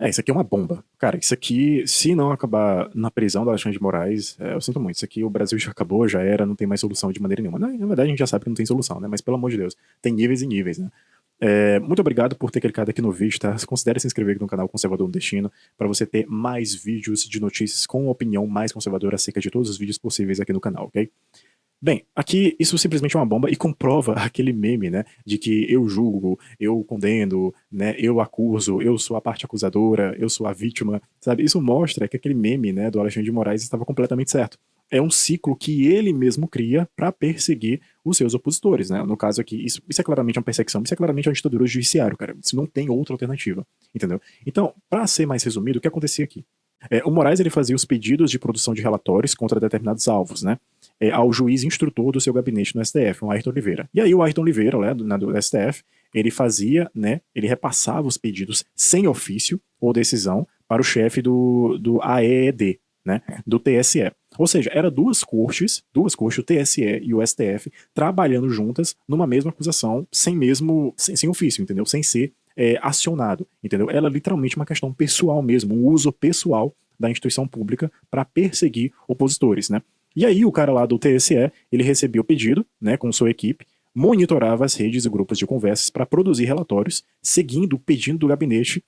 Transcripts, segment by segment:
Isso aqui é uma bomba. Cara, isso aqui, se não acabar na prisão do Alexandre de Moraes, eu sinto muito. Isso aqui o Brasil já acabou, já era, não tem mais solução de maneira nenhuma. Na verdade, a gente já sabe que não tem solução, né? Mas pelo amor de Deus, tem níveis e níveis, né? Muito obrigado por ter clicado aqui no vídeo, tá? Considere se inscrever aqui no canal Conservador no Destino para você ter mais vídeos de notícias com opinião mais conservadora acerca de todos os vídeos possíveis aqui no canal, ok? Bem, aqui isso simplesmente é uma bomba e comprova aquele meme, né, de que eu julgo, eu condeno, né, eu acuso, eu sou a parte acusadora, eu sou a vítima, sabe? Isso mostra que aquele meme, né, do Alexandre de Moraes estava completamente certo. É um ciclo que ele mesmo cria para perseguir os seus opositores, né? No caso aqui, isso é claramente uma perseguição, isso é claramente uma ditadura judiciária, cara. Isso não tem outra alternativa, entendeu? Então, para ser mais resumido, o que acontecia aqui? O Moraes ele fazia os pedidos de produção de relatórios contra determinados alvos, né? Ao juiz instrutor do seu gabinete no STF, o Ayrton Oliveira. E aí o Ayrton Oliveira, né, do STF, ele fazia, né, ele repassava os pedidos sem ofício ou decisão para o chefe do AEED, né, do TSE. Ou seja, era duas cortes, o TSE e o STF, trabalhando juntas numa mesma acusação, sem ofício, entendeu? Sem ser acionado, entendeu? Era literalmente uma questão pessoal mesmo, um uso pessoal da instituição pública para perseguir opositores, né? E aí o cara lá do TSE, ele recebia o pedido, né, com sua equipe, monitorava as redes e grupos de conversas para produzir relatórios, seguindo o pedido do gabinete,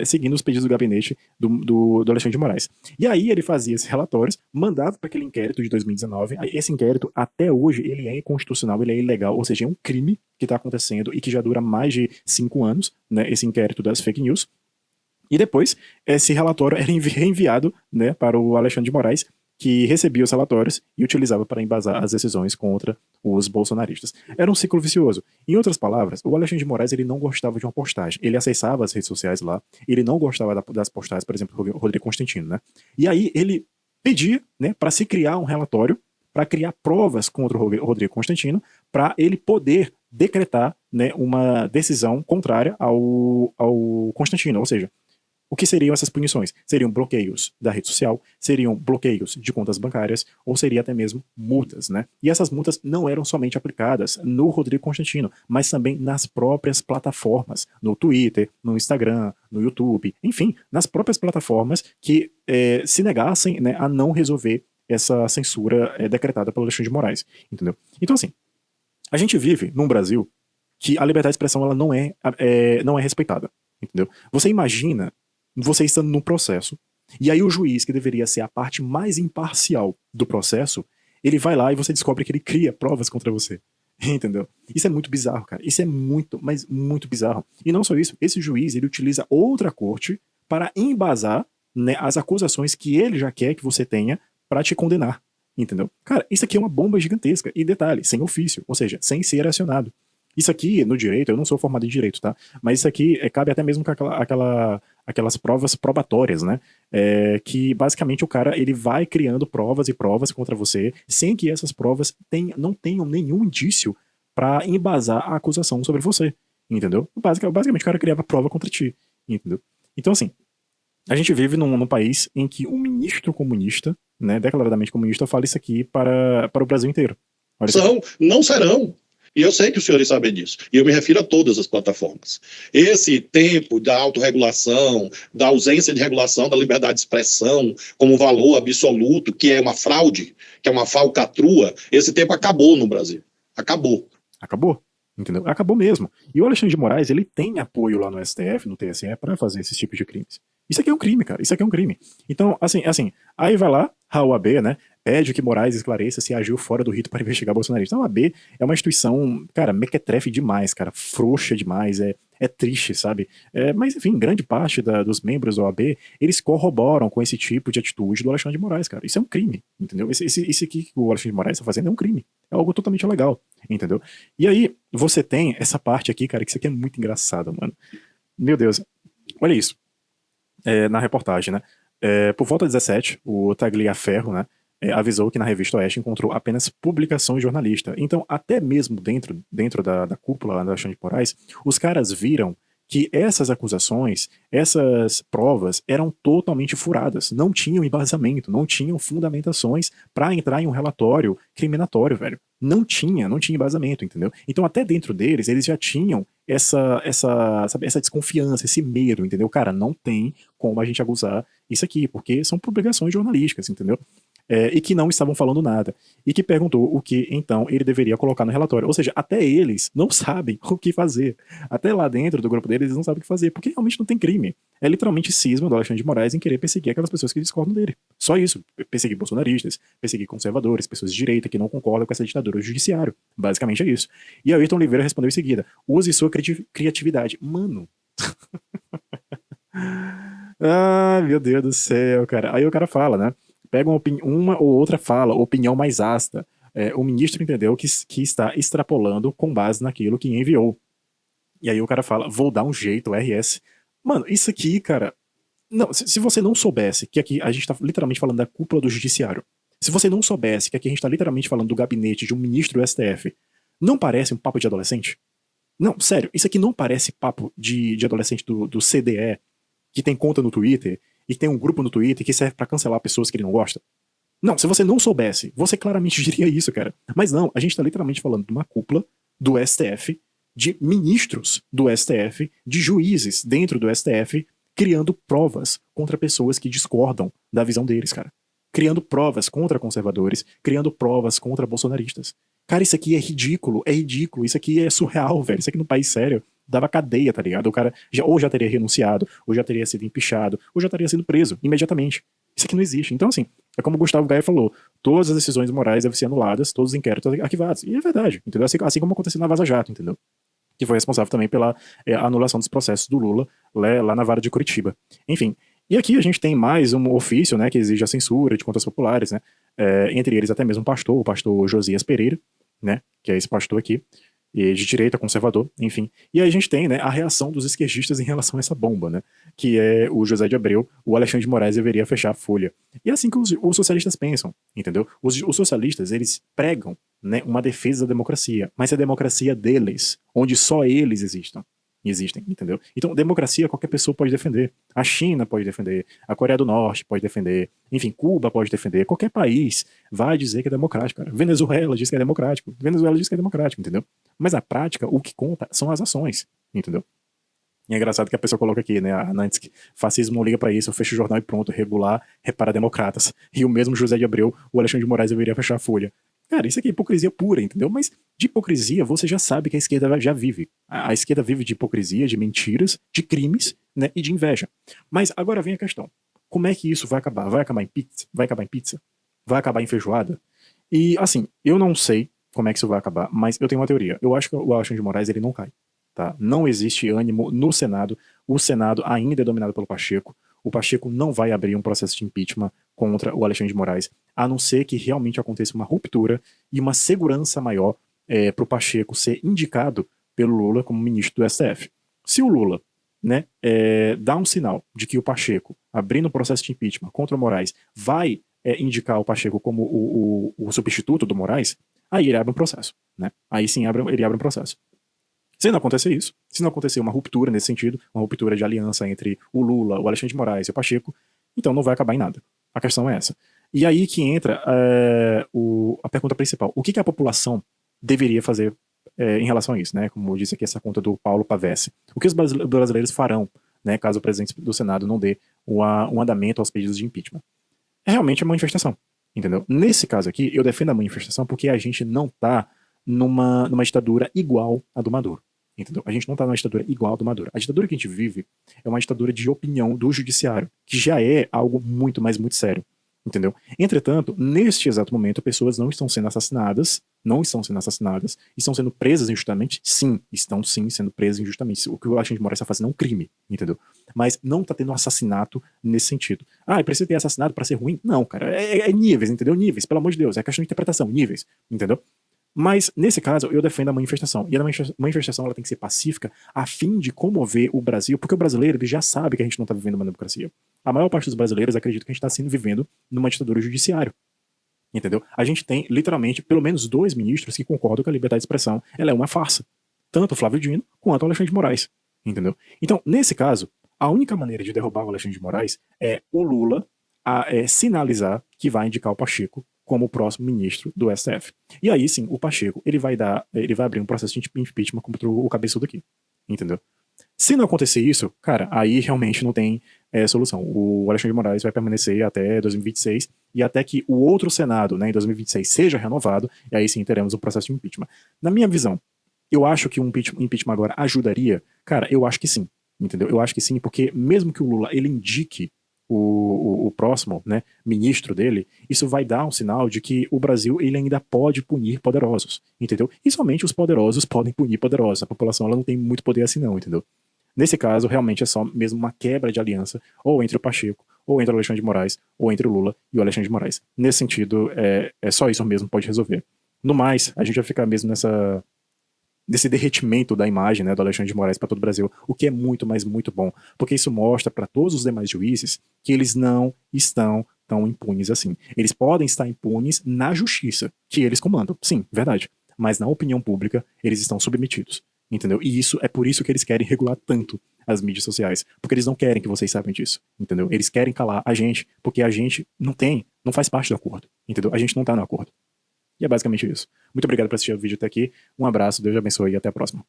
seguindo os pedidos do gabinete do Alexandre de Moraes. E aí ele fazia esses relatórios, mandava para aquele inquérito de 2019. Esse inquérito, até hoje, ele é inconstitucional, ele é ilegal, ou seja, é um crime que está acontecendo e que já dura mais de 5 anos, né, esse inquérito das fake news. E depois, esse relatório era reenviado, né, para o Alexandre de Moraes, que recebia os relatórios e utilizava para embasar as decisões contra os bolsonaristas. Era um ciclo vicioso. Em outras palavras, o Alexandre de Moraes ele não gostava de uma postagem. Ele acessava as redes sociais lá, ele não gostava das postagens, por exemplo, do Rodrigo Constantino, né? E aí ele pedia, né, para se criar um relatório, para criar provas contra o Rodrigo Constantino, para ele poder decretar, né, uma decisão contrária ao Constantino, ou seja, o que seriam essas punições? Seriam bloqueios da rede social, seriam bloqueios de contas bancárias, ou seria até mesmo multas, né? E essas multas não eram somente aplicadas no Rodrigo Constantino, mas também nas próprias plataformas, no Twitter, no Instagram, no YouTube, enfim, nas próprias plataformas que se negassem, né, a não resolver essa censura decretada pelo Alexandre de Moraes, entendeu? Então, assim, a gente vive num Brasil que a liberdade de expressão ela não é respeitada, entendeu? Você imagina você estando num processo, e aí o juiz, que deveria ser a parte mais imparcial do processo, ele vai lá e você descobre que ele cria provas contra você. Entendeu? Isso é muito bizarro, cara. Isso é muito, mas muito bizarro. E não só isso, esse juiz, ele utiliza outra corte para embasar, né, as acusações que ele já quer que você tenha para te condenar. Entendeu? Cara, isso aqui é uma bomba gigantesca. E detalhe, sem ofício, ou seja, sem ser acionado. Isso aqui, no direito, eu não sou formado em direito, tá? Mas isso aqui cabe até mesmo com aquelas provas probatórias, né? Que basicamente o cara ele vai criando provas e provas contra você, sem que essas provas não tenham nenhum indício para embasar a acusação sobre você, entendeu? Basicamente o cara criava prova contra ti, entendeu? Então, assim, a gente vive num país em que um ministro comunista, né, declaradamente comunista, fala isso aqui para o Brasil inteiro. Olha isso aqui. Não serão. E eu sei que os senhores sabem disso. E eu me refiro a todas as plataformas. Esse tempo da autorregulação, da ausência de regulação da liberdade de expressão como valor absoluto, que é uma fraude, que é uma falcatrua, esse tempo acabou no Brasil. Acabou. Acabou. Entendeu? Acabou mesmo. E o Alexandre de Moraes, ele tem apoio lá no STF, no TSE, para fazer esses tipos de crimes. Isso aqui é um crime, cara. Isso aqui é um crime. Então, assim, aí vai lá, a OAB, né, pede que Moraes esclareça se agiu fora do rito para investigar bolsonarista. Então, a OAB é uma instituição, cara, mequetrefe demais, cara, frouxa demais, é triste, sabe? Mas, enfim, grande parte dos membros da OAB, eles corroboram com esse tipo de atitude do Alexandre de Moraes, cara. Isso é um crime, entendeu? Isso aqui que o Alexandre de Moraes está fazendo é um crime. É algo totalmente ilegal, entendeu? E aí, você tem essa parte aqui, cara, que isso aqui é muito engraçado, mano. Meu Deus, olha isso. Na reportagem, né? Por volta de 17, o Tagliaferro, né, avisou que na revista Oeste encontrou apenas publicações jornalistas. Então, até mesmo dentro da cúpula da Alexandre de Moraes, os caras viram que essas acusações, essas provas eram totalmente furadas, não tinham embasamento, não tinham fundamentações para entrar em um relatório criminatório, velho. não tinha embasamento, entendeu? Então até dentro deles, eles já tinham sabe, essa desconfiança, esse medo, entendeu? Cara, não tem como a gente abusar isso aqui, porque são publicações jornalísticas, entendeu? E que não estavam falando nada. E que perguntou o que, então, ele deveria colocar no relatório. Ou seja, até eles não sabem o que fazer. Até lá dentro do grupo deles, eles não sabem o que fazer, porque realmente não tem crime. É literalmente cisma do Alexandre de Moraes em querer perseguir aquelas pessoas que discordam dele. Só isso. Perseguir bolsonaristas, perseguir conservadores, pessoas de direita que não concordam com essa ditadura do judiciário. Basicamente é isso. E Ayrton Oliveira respondeu em seguida: use sua criatividade. Mano. Ai, meu Deus do céu, cara. Aí o cara fala, né? Pega uma ou outra fala, opinião mais ácida. O ministro entendeu que está extrapolando com base naquilo que enviou. E aí o cara fala, vou dar um jeito, RS. Mano, isso aqui, cara. Não, se você não soubesse que aqui a gente tá literalmente falando da cúpula do judiciário, se você não soubesse que aqui a gente tá literalmente falando do gabinete de um ministro do STF, não parece um papo de adolescente? Não, sério, isso aqui não parece papo de adolescente do CDE, que tem conta no Twitter, e que tem um grupo no Twitter que serve pra cancelar pessoas que ele não gosta? Não, se você não soubesse, você claramente diria isso, cara. Mas não, a gente tá literalmente falando de uma cúpula do STF, de ministros do STF, de juízes dentro do STF, criando provas contra pessoas que discordam da visão deles, cara. Criando provas contra conservadores, criando provas contra bolsonaristas. Cara, isso aqui é ridículo, isso aqui é surreal, velho. Isso aqui no país sério dava cadeia, tá ligado? O cara ou já teria renunciado, ou já teria sido empichado, ou já teria sido preso imediatamente. Isso aqui não existe. Então, assim, é como o Gustavo Gaia falou, todas as decisões morais devem ser anuladas, todos os inquéritos arquivados. E é verdade, entendeu? Assim como aconteceu na Vaza Jato, entendeu? Que foi responsável também pela anulação dos processos do Lula lá na vara de Curitiba. Enfim, e aqui a gente tem mais um ofício, né, que exige a censura de contas populares, né, entre eles até mesmo o pastor Josias Pereira, né, que é esse pastor aqui, e de direita, conservador, enfim. E aí a gente tem, né, a reação dos esquerdistas em relação a essa bomba, né, que é o José de Abreu, o Alexandre de Moraes deveria fechar a Folha. E é assim que os socialistas pensam, entendeu? Os socialistas, eles pregam, né, uma defesa da democracia, mas é a democracia deles, onde só eles existem, entendeu? Então, democracia qualquer pessoa pode defender. A China pode defender, a Coreia do Norte pode defender, enfim, Cuba pode defender, qualquer país vai dizer que é democrático, cara. Venezuela diz que é democrático, Venezuela diz que é democrático, entendeu? Mas na prática, o que conta são as ações, entendeu? E é engraçado que a pessoa coloca aqui, né, a Nantes, fascismo não liga pra isso, eu fecho o jornal e pronto, regular, repara democratas. E o mesmo José de Abreu, o Alexandre de Moraes deveria fechar a Folha. Cara, isso aqui é hipocrisia pura, entendeu? Mas de hipocrisia você já sabe que a esquerda já vive. A esquerda vive de hipocrisia, de mentiras, de crimes, né, e de inveja. Mas agora vem a questão. Como é que isso vai acabar? Vai acabar em pizza? Vai acabar em pizza? Vai acabar em feijoada? E, assim, eu não sei como é que isso vai acabar, mas eu tenho uma teoria. Eu acho que o Alexandre de Moraes, ele não cai. Tá? Não existe ânimo no Senado. O Senado ainda é dominado pelo Pacheco. O Pacheco não vai abrir um processo de impeachment contra o Alexandre de Moraes, a não ser que realmente aconteça uma ruptura e uma segurança maior para o Pacheco ser indicado pelo Lula como ministro do STF. Se o Lula, né, dá um sinal de que o Pacheco, abrindo um processo de impeachment contra o Moraes, vai indicar o Pacheco como o substituto do Moraes, aí ele abre um processo. Né? Aí sim ele abre um processo. Se não acontecer isso, se não acontecer uma ruptura nesse sentido, uma ruptura de aliança entre o Lula, o Alexandre de Moraes e o Pacheco, então não vai acabar em nada. A questão é essa. E aí que entra a pergunta principal. O que a população deveria fazer em relação a isso, né? Como eu disse aqui, essa conta do Paulo Pavese. O que os brasileiros farão, né, caso o presidente do Senado não dê um andamento aos pedidos de impeachment? É realmente a manifestação, entendeu? Nesse caso aqui, eu defendo a manifestação porque a gente não está numa ditadura igual à do Maduro. Entendeu? A gente não está numa ditadura igual à do Maduro. A ditadura que a gente vive é uma ditadura de opinião do judiciário, que já é algo muito, mas muito sério. Entendeu? Entretanto, neste exato momento, pessoas não estão sendo assassinadas, estão sendo presas injustamente, sim, estão sim sendo presas injustamente. O que o Alexandre de Moraes está fazendo é um crime, entendeu? Mas não está tendo assassinato nesse sentido. Ah, precisa ter assassinado para ser ruim? Não, cara, é níveis, entendeu? Níveis, pelo amor de Deus, é questão de interpretação, níveis, entendeu? Mas, nesse caso, eu defendo a manifestação. E a manifestação ela tem que ser pacífica a fim de comover o Brasil, porque o brasileiro ele já sabe que a gente não está vivendo uma democracia. A maior parte dos brasileiros acredita que a gente está vivendo numa ditadura judiciária. Entendeu? A gente tem, literalmente, pelo menos 2 ministros que concordam que a liberdade de expressão ela é uma farsa. Tanto o Flávio Dino quanto o Alexandre de Moraes. Entendeu? Então, nesse caso, a única maneira de derrubar o Alexandre de Moraes é o Lula sinalizar que vai indicar o Pacheco como o próximo ministro do STF. E aí sim, o Pacheco, ele vai abrir um processo de impeachment contra o cabeçudo aqui, entendeu? Se não acontecer isso, cara, aí realmente não tem solução. O Alexandre de Moraes vai permanecer até 2026 e até que o outro Senado, né, em 2026, seja renovado, e aí sim teremos o processo de impeachment. Na minha visão, eu acho que um impeachment agora ajudaria? Cara, eu acho que sim, entendeu? Eu acho que sim, porque mesmo que o Lula ele indique o próximo, né, ministro dele, isso vai dar um sinal de que o Brasil ele ainda pode punir poderosos, entendeu? E somente os poderosos podem punir poderosos. A população ela não tem muito poder assim não, entendeu? Nesse caso, realmente é só mesmo uma quebra de aliança, ou entre o Pacheco, ou entre o Alexandre de Moraes, ou entre o Lula e o Alexandre de Moraes. Nesse sentido, é só isso mesmo que pode resolver. No mais, a gente vai ficar mesmo desse derretimento da imagem, né, do Alexandre de Moraes para todo o Brasil, o que é muito, mas muito bom, porque isso mostra para todos os demais juízes que eles não estão tão impunes assim. Eles podem estar impunes na justiça, que eles comandam, sim, verdade, mas na opinião pública eles estão submetidos, entendeu? E isso é por isso que eles querem regular tanto as mídias sociais, porque eles não querem que vocês saibam disso, entendeu? Eles querem calar a gente, porque a gente não faz parte do acordo, entendeu? A gente não tá no acordo. E é basicamente isso. Muito obrigado por assistir o vídeo até aqui. Um abraço, Deus abençoe e até a próxima.